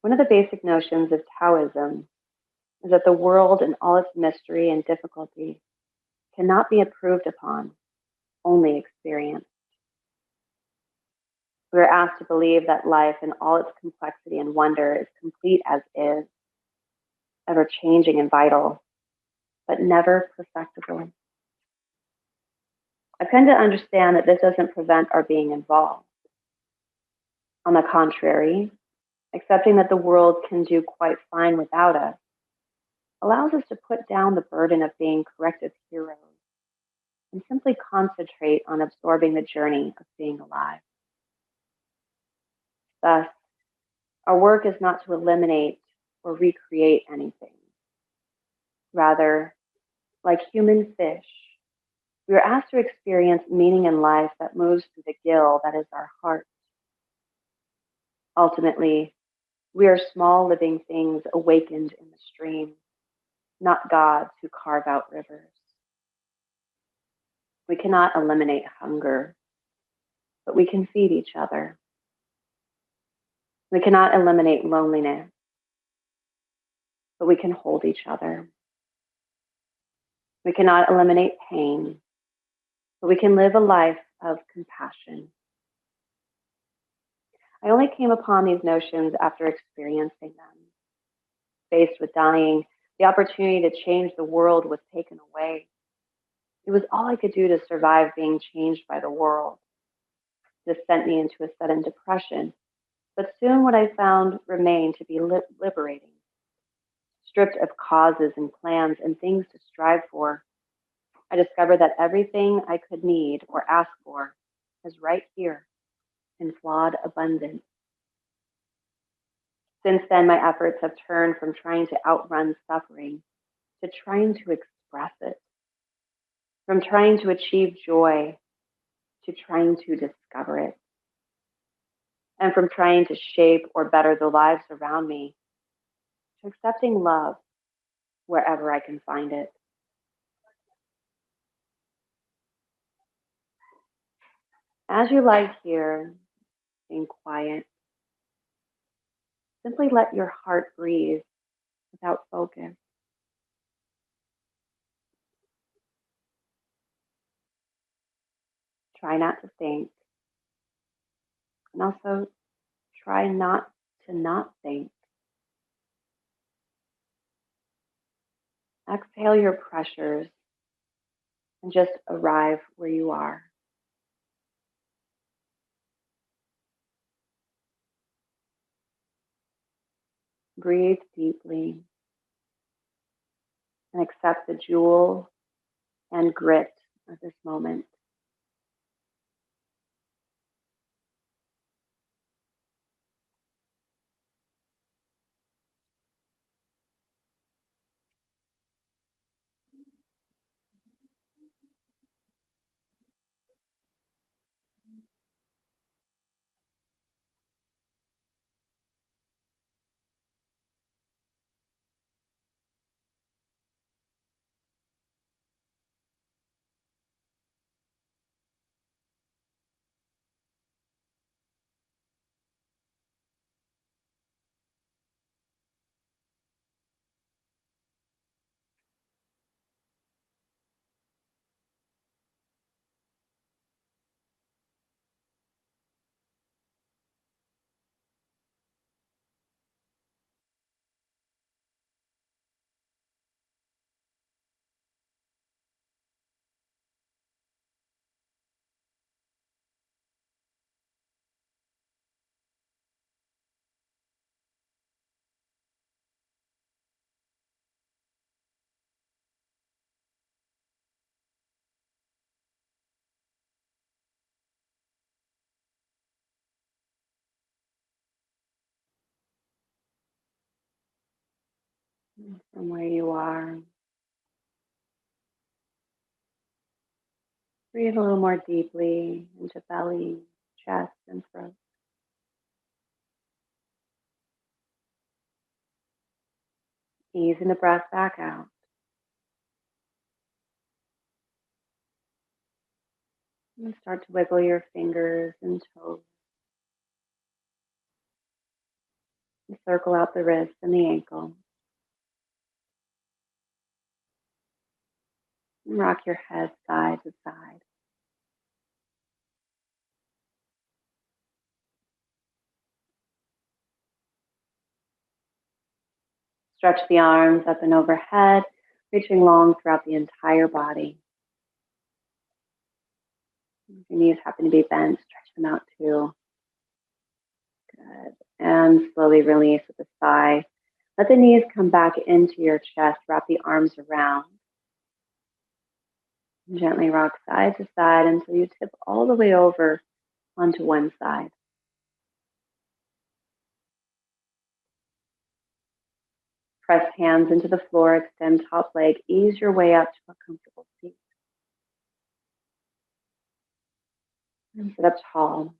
One of the basic notions of Taoism is that the world and all its mystery and difficulty cannot be improved upon, only experienced. We are asked to believe that life in all its complexity and wonder is complete as is, ever changing and vital, but never perfectible. I've come to understand that this doesn't prevent our being involved. On the contrary, accepting that the world can do quite fine without us allows us to put down the burden of being corrective heroes and simply concentrate on absorbing the journey of being alive. Thus, our work is not to eliminate or recreate anything. Rather, like human fish, we are asked to experience meaning in life that moves through the gill that is our heart. Ultimately, we are small living things awakened in the stream, not gods who carve out rivers. We cannot eliminate hunger, but we can feed each other. We cannot eliminate loneliness, but we can hold each other. We cannot eliminate pain, but we can live a life of compassion. I only came upon these notions after experiencing them. Faced with dying, the opportunity to change the world was taken away. It was all I could do to survive being changed by the world. This sent me into a sudden depression, but soon what I found remained to be liberating. Stripped of causes and plans and things to strive for, I discovered that everything I could need or ask for is right here in flawed abundance. Since then, my efforts have turned from trying to outrun suffering to trying to express it, from trying to achieve joy to trying to discover it, and from trying to shape or better the lives around me to accepting love wherever I can find it. As you lie here, being quiet, simply let your heart breathe without focus. Try not to think, and also try not to not think. Exhale your pressures and just arrive where you are. Breathe deeply and accept the jewel and grit of this moment. From where you are, breathe a little more deeply into belly, chest, and throat. Easing the breath back out. And start to wiggle your fingers and toes. And circle out the wrist and the ankle. And rock your head side to side. Stretch the arms up and overhead, reaching long throughout the entire body. If your knees happen to be bent, stretch them out too. Good. And slowly release with a sigh. Let the knees come back into your chest. Wrap the arms around. And gently rock side to side until you tip all the way over onto one side. Press hands into the floor, extend top leg, ease your way up to a comfortable seat. And sit up tall.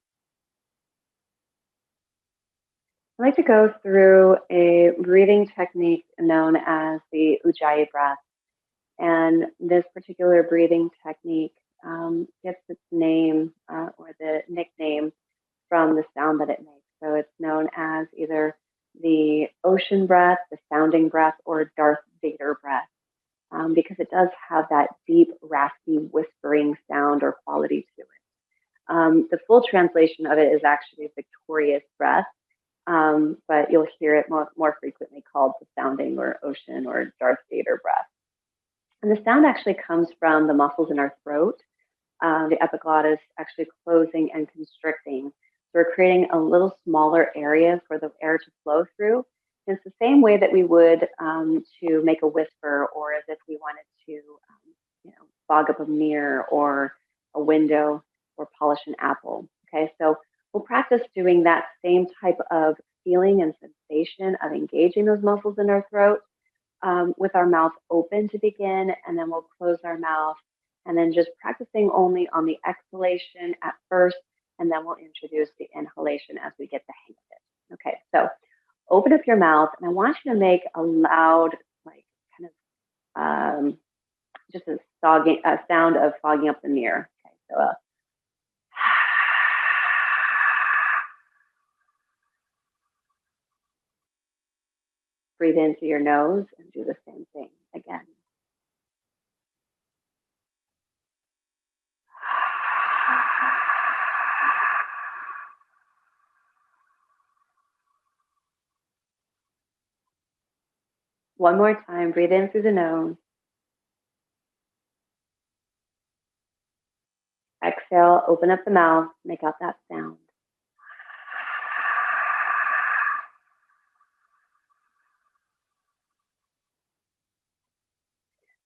I like to go through a breathing technique known as the Ujjayi breath. And this particular breathing technique gets its name or the nickname from the sound that it makes. So it's known as either the ocean breath, the sounding breath, or Darth Vader breath, because it does have that deep, raspy, whispering sound or quality to it. The full translation of it is actually victorious breath, but you'll hear it more frequently called the sounding or ocean or Darth Vader breath. And the sound actually comes from the muscles in our throat, the epiglottis actually closing and constricting. So we're creating a little smaller area for the air to flow through. And it's the same way that we would to make a whisper, or as if we wanted to, fog up a mirror or a window or polish an apple. Okay, so we'll practice doing that same type of feeling and sensation of engaging those muscles in our throat with our mouth open to begin, and then we'll close our mouth, and then just practicing only on the exhalation at first, and then we'll introduce the inhalation as we get the hang of it. Okay, so open up your mouth, and I want you to make a loud, like kind of just a sound of fogging up the mirror. Okay, so breathe in through your nose and do the same thing again. One more time, breathe in through the nose. Exhale, open up the mouth, make out that sound.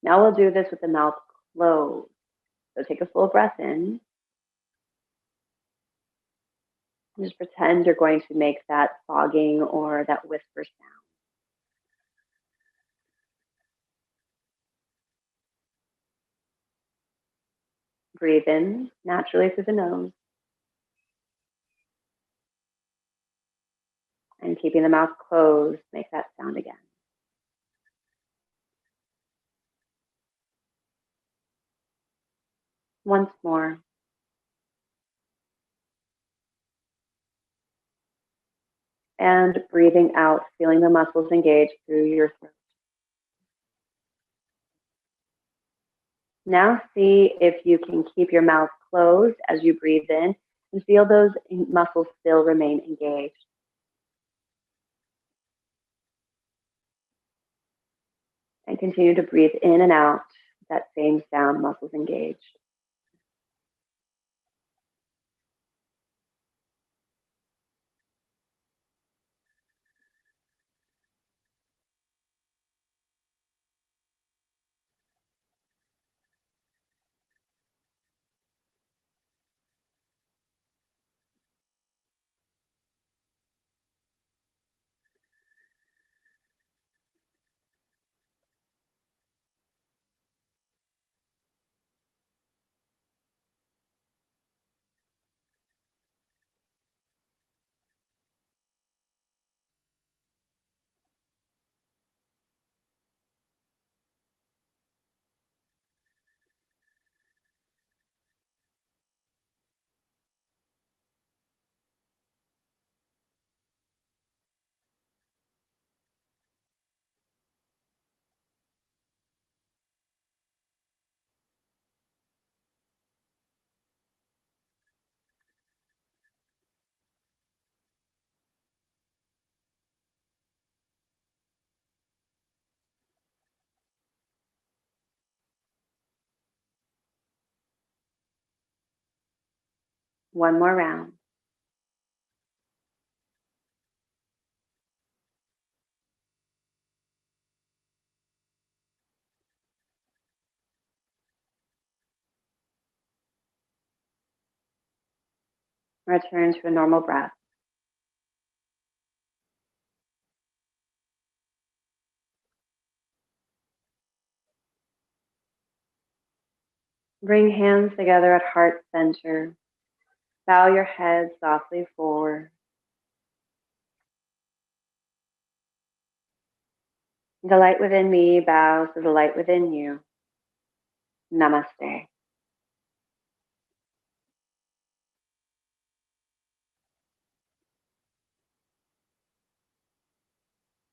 Now we'll do this with the mouth closed. So take a full breath in. Just pretend you're going to make that fogging or that whisper sound. Breathe in naturally through the nose. And keeping the mouth closed, make that sound again. Once more. And breathing out, feeling the muscles engage through your throat. Now see if you can keep your mouth closed as you breathe in and feel those muscles still remain engaged. And continue to breathe in and out, that same sound, muscles engaged. One more round. Return to a normal breath. Bring hands together at heart center. Bow your head softly forward. The light within me bows to the light within you. Namaste.